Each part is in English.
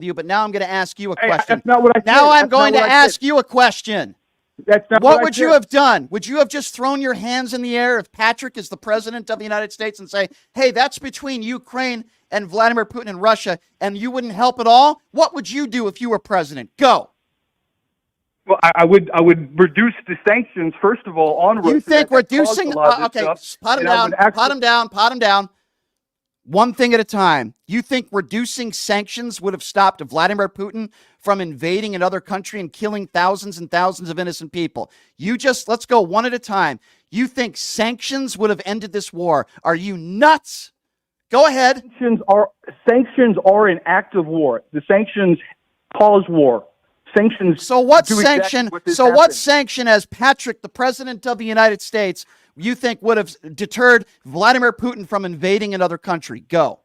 you, but now I'm going to ask you a Hey, question. that's not what I said. Now I'm That's going not to what I ask you a question. That's not What I would you said. have done? Would you have just thrown your hands in the air if Patrick is the president of the United States and say, hey, that's between Ukraine and Vladimir Putin and Russia, and you wouldn't help at all? What would you do if you were president? Go. Well, I would reduce the sanctions first of all on Russia. You think that reducing? caused a lot of Okay, this stuff, pot him and I down. would actually- Pot him down. One thing at a time. You think reducing sanctions would have stopped Vladimir Putin from invading another country and killing thousands and thousands of innocent people? Let's go one at a time. You think sanctions would have ended this war? Are you nuts? Go ahead. Sanctions are an act of war. The sanctions cause war. Sanctions. So what do sanction? Exactly So what sanction, as Patrick, the president of the United States, you think would have deterred Vladimir Putin from invading another country? Go.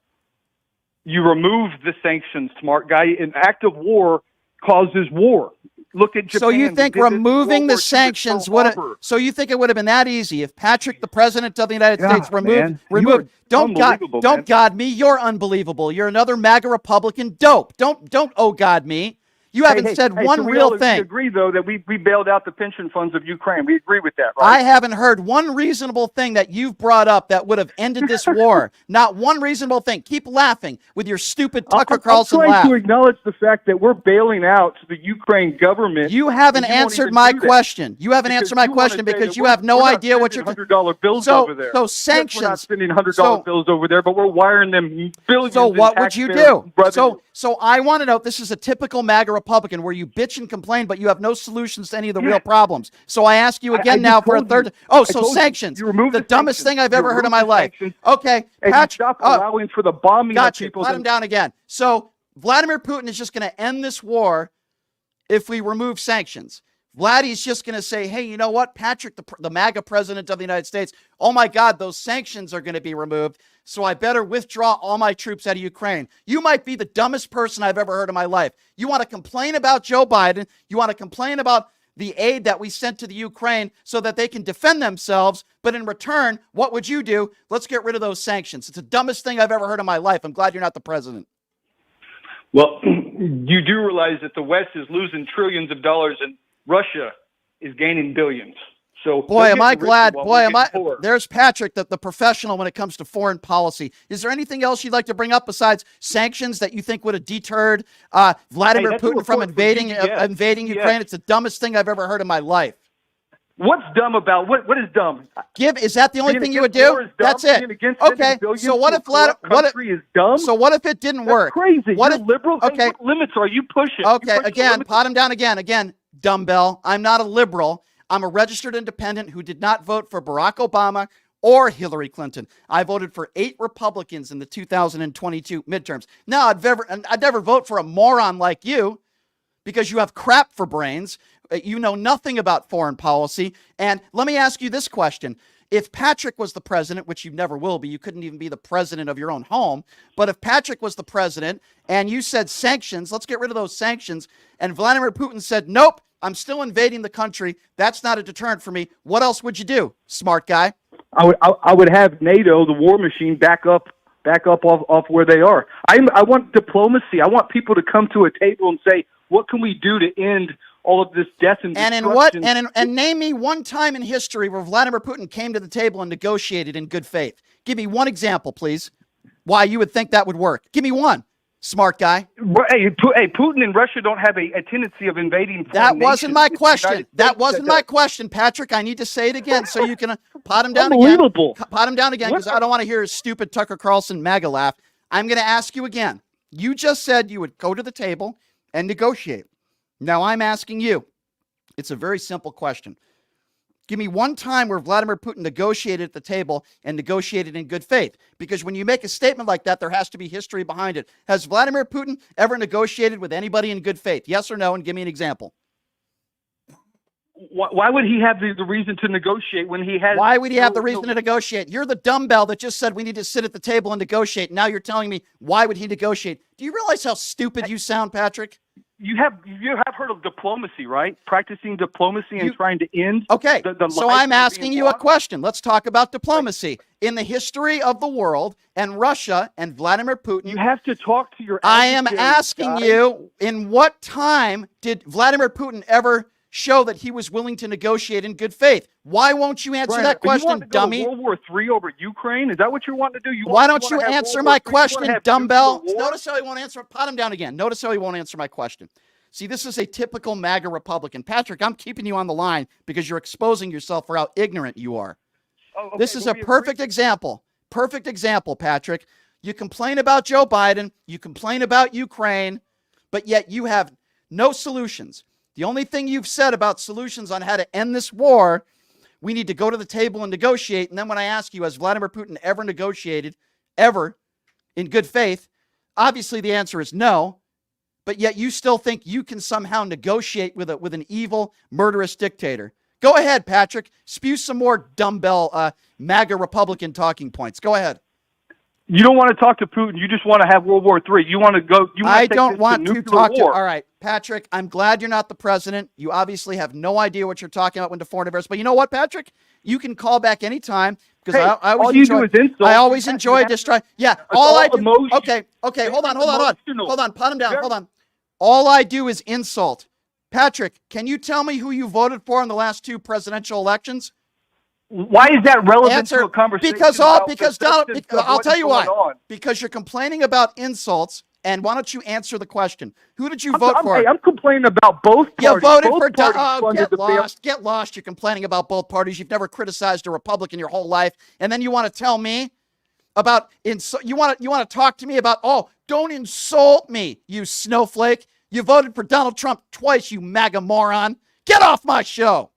You remove the sanctions, smart guy. An act of war causes war. Look at Japan. So you think removing the sanctions would have? So you think it would have been that easy if Patrick, the president of the United States, removed? Don't God me. You're unbelievable. You're another MAGA Republican dope. Don't oh God me. You haven't said one real thing. We agree, though, that we bailed out the pension funds of Ukraine. We agree with that, right? I haven't heard one reasonable thing that you've brought up that would have ended this war. Not one reasonable thing. Keep laughing with your stupid Tucker Carlson laugh. I'm trying to acknowledge the fact that we're bailing out the Ukraine government. You haven't answered my question. You haven't answered my question because you have no idea what you're $100 bills over there. So sanctions. We're not spending $100 bills over there, but we're wiring them billions. So what would you do? So I want to know. This is a typical MAGA Republican where you bitch and complain, but you have no solutions to any of the real problems. So I ask you again now for a third. Sanctions. The dumbest thing I've ever heard in my life. Okay, Patrick. Stop allowing for the bombing of people. Put him down again. So Vladimir Putin is just going to end this war if we remove sanctions. Vladdy's just going to say, hey, you know what, Patrick, the MAGA president of the United States, oh my God, those sanctions are going to be removed, so I better withdraw all my troops out of Ukraine. You might be the dumbest person I've ever heard in my life. You want to complain about Joe Biden. You want to complain about the aid that we sent to the Ukraine so that they can defend themselves. But in return, what would you do? Let's get rid of those sanctions. It's the dumbest thing I've ever heard in my life. I'm glad you're not the president. Well, you do realize that the West is losing trillions of dollars and Russia is gaining billions. So, boy, am I glad. There's Patrick, the professional when it comes to foreign policy. Is there anything else you'd like to bring up besides sanctions that you think would have deterred Vladimir Putin from invading Ukraine? It's the dumbest thing I've ever heard in my life. What's dumb about what is dumb? Is that the only thing you would do? That's it. Okay. So what if it didn't work? Crazy. You're liberal. Okay. What limits are you pushing? Okay. Again, pot him down again. Again, dumbbell. I'm not a liberal. I'm a registered independent who did not vote for Barack Obama or Hillary Clinton. I voted for 8 Republicans in the 2022 midterms. Now, I'd never vote for a moron like you because you have crap for brains. You know nothing about foreign policy. And let me ask you this question. If Patrick was the president, which you never will be, you couldn't even be the president of your own home. But if Patrick was the president and you said sanctions, let's get rid of those sanctions, and Vladimir Putin said, nope, I'm still invading the country. That's not a deterrent for me. What else would you do, smart guy? I would have NATO, the war machine, back up off where they are. I want diplomacy. I want people to come to a table and say, what can we do to end all of this death and destruction? And name me one time in history where Vladimir Putin came to the table and negotiated in good faith. Give me one example, please, why you would think that would work. Give me one, smart guy. Hey, Putin and Russia don't have a tendency of invading. That wasn't my question. That wasn't my question, Patrick. I need to say it again so you can pot him down again. Pot him down again because I don't want to hear his stupid Tucker Carlson MAGA laugh. I'm going to ask you again. You just said you would go to the table and negotiate. Now I'm asking you. It's a very simple question. Give me one time where Vladimir Putin negotiated at the table and negotiated in good faith. Because when you make a statement like that, there has to be history behind it. Has Vladimir Putin ever negotiated with anybody in good faith? Yes or no? And give me an example. Why would he have the reason to negotiate when he has... Why would he have the reason to negotiate? You're the dumbbell that just said we need to sit at the table and negotiate. Now you're telling me, why would he negotiate? Do you realize how stupid you sound, Patrick? You have heard of diplomacy, right? Practicing diplomacy and trying to end. Okay, the so lives I'm that are asking being you a lost. question. Let's talk about diplomacy. In the history of the world and Russia and Vladimir Putin, You have to talk to your. I am adversaries, asking guys. you, in what time did Vladimir Putin ever show that he was willing to negotiate in good faith? Why won't you answer Brian, that you want question, to go dummy? to World War III over Ukraine? Is that what you're wanting to do? Why don't you wanna have answer World my War III? You wanna question, have dumbbell? nuclear war? Notice how he won't answer. Pot him down again. Notice how he won't answer my question. See, this is a typical MAGA Republican. Patrick, I'm keeping you on the line because you're exposing yourself for how ignorant you are. Oh, okay, This is but a we agree. perfect example. Perfect example, Patrick. You complain about Joe Biden, you complain about Ukraine, but yet you have no solutions. The only thing you've said about solutions on how to end this war, we need to go to the table and negotiate. And then when I ask you, has Vladimir Putin ever negotiated, ever, in good faith? Obviously, the answer is no. But yet you still think you can somehow negotiate with an evil, murderous dictator. Go ahead, Patrick. Spew some more dumbbell MAGA Republican talking points. Go ahead. You don't want to talk to Putin. You just want to have World War III. You want to go. You want I to don't want to nuclear talk war. to. All right, Patrick, I'm glad you're not the president. You obviously have no idea what you're talking about when to foreign affairs. But you know what, Patrick? You can call back anytime because Hey, I always all you enjoy. do is insult. I always You enjoy have- destroy. Yeah, It's all I all do. emotion. Okay. Hold on. Emotional. Hold on. Pot him down. Hold on. All I do is insult. Patrick, can you tell me who you voted for in the last two presidential elections? Why is that relevant Answer, to a conversation? because about the Donald. substance of I'll what tell is you why. going on? Because you're complaining about insults, and why don't you answer the question? Who did you vote for? Hey, I'm complaining about both parties. You voted both for parties funded the fail- Get lost. You're complaining about both parties. You've never criticized a Republican your whole life, and then you want to tell me about you want to talk to me about, oh, don't insult me, you snowflake. You voted for Donald Trump twice, you MAGA moron. Get off my show.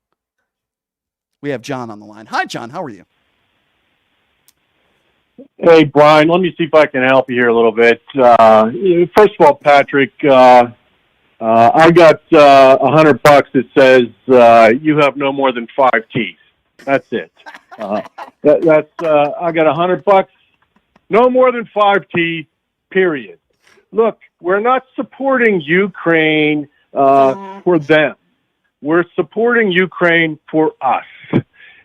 We have John on the line. Hi, John. How are you? Hey, Brian, let me see if I can help you here a little bit. First of all, Patrick, I got $100 that says you have no more than 5 teeth. That's it. I got $100, no more than 5 teeth, period. Look, we're not supporting Ukraine for them. We're supporting Ukraine for us.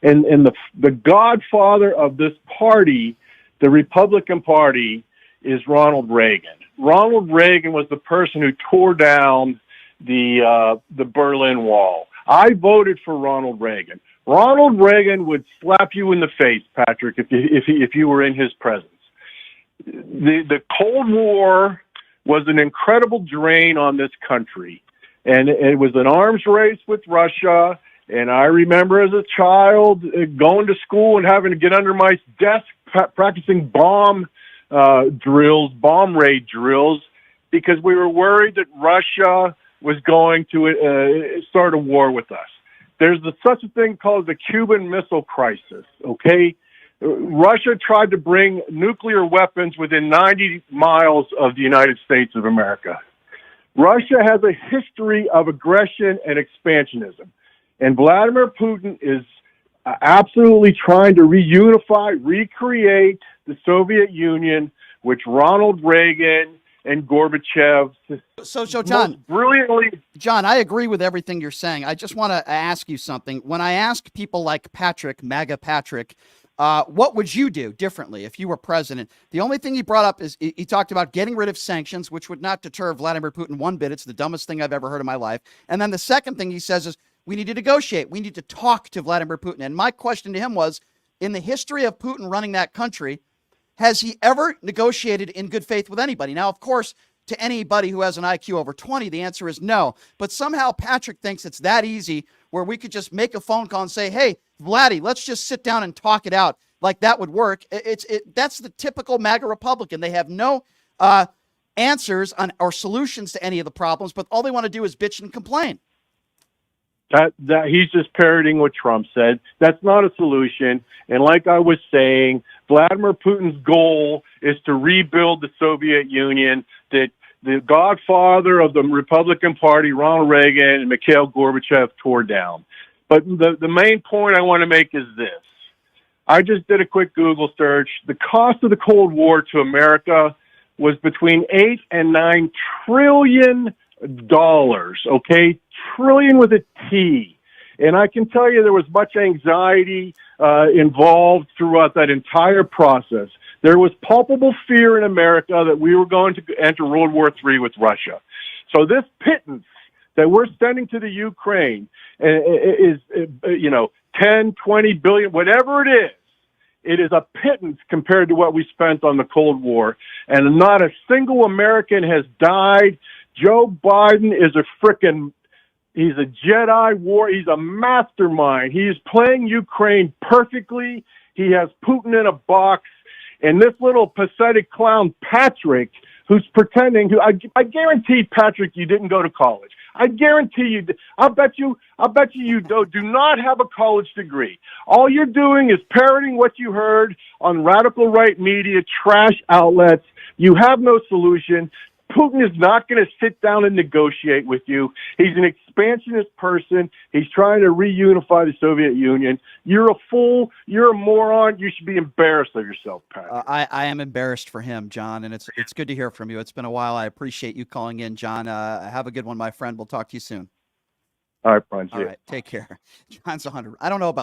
And the godfather of this party, the Republican Party, is Ronald Reagan. Ronald Reagan was the person who tore down the Berlin Wall. I voted for Ronald Reagan. Ronald Reagan would slap you in the face, Patrick, if you were in his presence. The Cold War was an incredible drain on this country, and it was an arms race with Russia. And I remember as a child going to school and having to get under my desk practicing bomb raid drills, because we were worried that Russia was going to start a war with us. There's such a thing called the Cuban Missile Crisis, okay? Russia tried to bring nuclear weapons within 90 miles of the United States of America. Russia has a history of aggression and expansionism. And Vladimir Putin is absolutely trying to reunify, recreate the Soviet Union, which Ronald Reagan and Gorbachev. So John, brilliantly. John, I agree with everything you're saying. I just want to ask you something. When I ask people like Patrick, MAGA Patrick, what would you do differently if you were president? The only thing he brought up is he talked about getting rid of sanctions, which would not deter Vladimir Putin one bit. It's the dumbest thing I've ever heard in my life. And then the second thing he says is, we need to negotiate. We need to talk to Vladimir Putin. And my question to him was, in the history of Putin running that country, has he ever negotiated in good faith with anybody? Now, of course, to anybody who has an IQ over 20, the answer is no. But somehow Patrick thinks it's that easy where we could just make a phone call and say, hey, Vladdy, let's just sit down and talk it out. Like that would work. That's the typical MAGA Republican. They have no answers or solutions to any of the problems, but all they want to do is bitch and complain. That he's just parroting what Trump said. That's not a solution. And like I was saying, Vladimir Putin's goal is to rebuild the Soviet Union that the godfather of the Republican Party, Ronald Reagan, and Mikhail Gorbachev tore down. But the main point I want to make is this. I just did a quick Google search. The cost of the Cold War to America was between $8 and $9 trillion Okay? Trillion with a T. And I can tell you there was much anxiety involved throughout that entire process. There was palpable fear in America that we were going to enter World War III with Russia. So this pittance that we're sending to the Ukraine is 10, 20 billion, whatever it is. It is a pittance compared to what we spent on the Cold War. And not a single American has died. Joe Biden is he's a Jedi he's a mastermind. He's playing Ukraine perfectly. He has Putin in a box. And this little pathetic clown, Patrick, who's pretending I guarantee, Patrick, you didn't go to college. I guarantee you, I'll bet you do not have a college degree. All you're doing is parroting what you heard on radical right media, trash outlets. You have no solution. Putin is not going to sit down and negotiate with you. He's an expansionist person. He's trying to reunify the Soviet Union. You're a fool. You're a moron. You should be embarrassed of yourself, Pat. I am embarrassed for him, John, and it's good to hear from you. It's been a while. I appreciate you calling in, John. Have a good one, my friend. We'll talk to you soon. All right, Brian. All right, take care. John's 100. I don't know about